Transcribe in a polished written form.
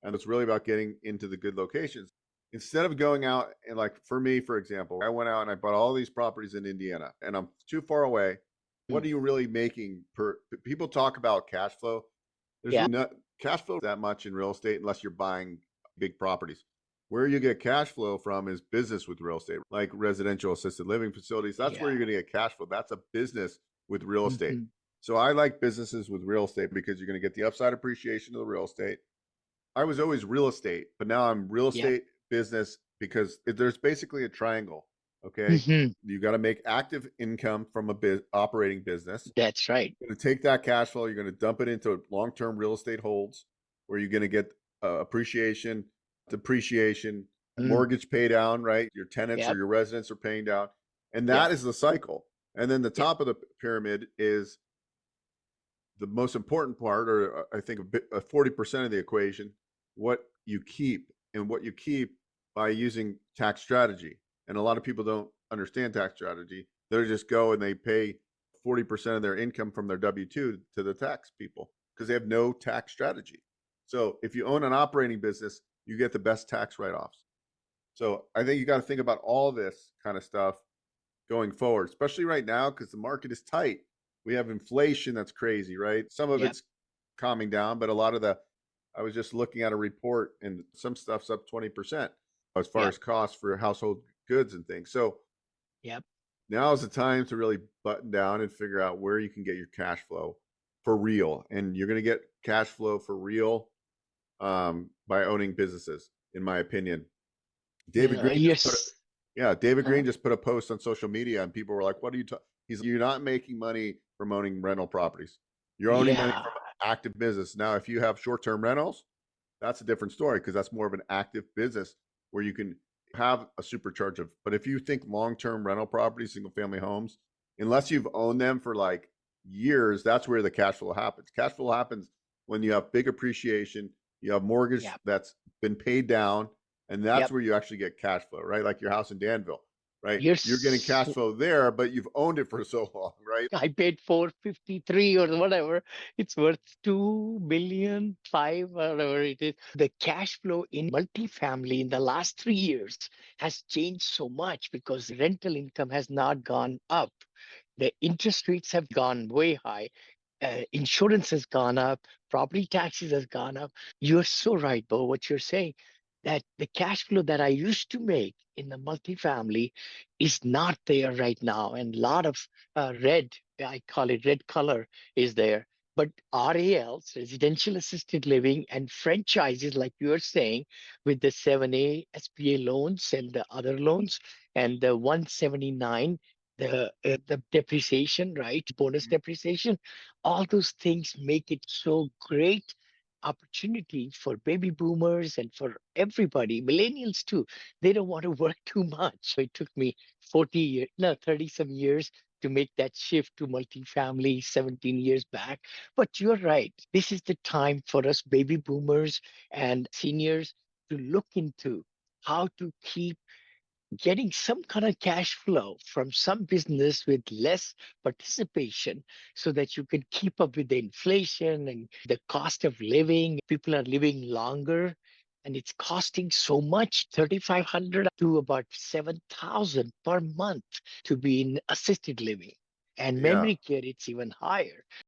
And it's really about getting into the good locations. Instead of going out and, like, for me, for example, I went out and I bought all these properties in Indiana and I'm too far away. What Mm. are you really making per people talk about cash flow? There's Yeah. really not cash flow that much in real estate unless you're buying big properties. Where you get cash flow from is business with real estate, like residential assisted living facilities. That's where Yeah. you're going to get cash flow. That's a business with real estate. Hmm. So I like businesses with real estate because you're going to get the upside appreciation of the real estate. I was always real estate, but now I'm real Yep. estate business because there's basically a triangle. Okay. Hmm. You got to make active income from a operating business. That's right. You're going to take that cash flow, you're going to dump it into long-term real estate holds where you're going to get appreciation, depreciation, Mm. mortgage pay down, right? Your tenants or Yep. your residents are paying down. And that Yep. is the cycle. And then the Yep. top of the pyramid is the most important part, or I think 40% of the equation, what you keep and what you keep by using tax strategy. And a lot of people don't understand tax strategy. They just go and they pay 40% of their income from their W-2 to the tax people because they have no tax strategy. So if you own an operating business, you get the best tax write-offs. So I think you got to think about all this kind of stuff going forward, especially right now because the market is tight. We have inflation that's crazy, right? Some of Yep. it's calming down, but a lot of I was just looking at a report and some stuff's up 20% as far Yep. as costs for household goods and things. So Yep. now is the time to really button down and figure out where you can get your cash flow for real. And you're going to get cash flow for real by owning businesses, in my opinion. David Green just put Yes. yeah, David Uh, Green just put a post on social media and people were like, "What are you talking?" He's you're not making money from owning rental properties. You're owning money yeah. from active business. Now, if you have short-term rentals, that's a different story because that's more of an active business where you can have a supercharge of. But if you think long-term rental properties, single-family homes, unless you've owned them for like years, that's where the cash flow happens. Cash flow happens when you have big appreciation, you have mortgage Yep. that's been paid down, and that's Yep. where you actually get cash flow, right? Like your house in Danville, right? You're You're getting cash s- flow there, but you've owned it for so long, right? I paid 453 or whatever. It's worth 2 million, five, whatever it is. The cash flow in multifamily in the last 3 years has changed so much because rental income has not gone up. The interest rates have gone way high. Insurance has gone up. Property taxes has gone up. You're so right, Bo, what you're saying, that the cash flow that I used to make in the multifamily is not there right now. And a lot of red, I call it red color, is there. But RALs, residential assisted living, and franchises, like you are saying, with the 7A SBA loans and the other loans, and the 179, the depreciation, right? Bonus depreciation, all those things make it so great opportunity for baby boomers and for everybody, millennials too. They don't want to work too much. It took me 40 years, no, 30 some years to make that shift to multifamily 17 years back. But you're right. This is the time for us baby boomers and seniors to look into how to keep getting some kind of cash flow from some business with less participation so that you can keep up with the inflation and the cost of living. People are living longer and it's costing so much, 3,500 to about 7,000 per month to be in assisted living. And Yeah. memory care, it's even higher.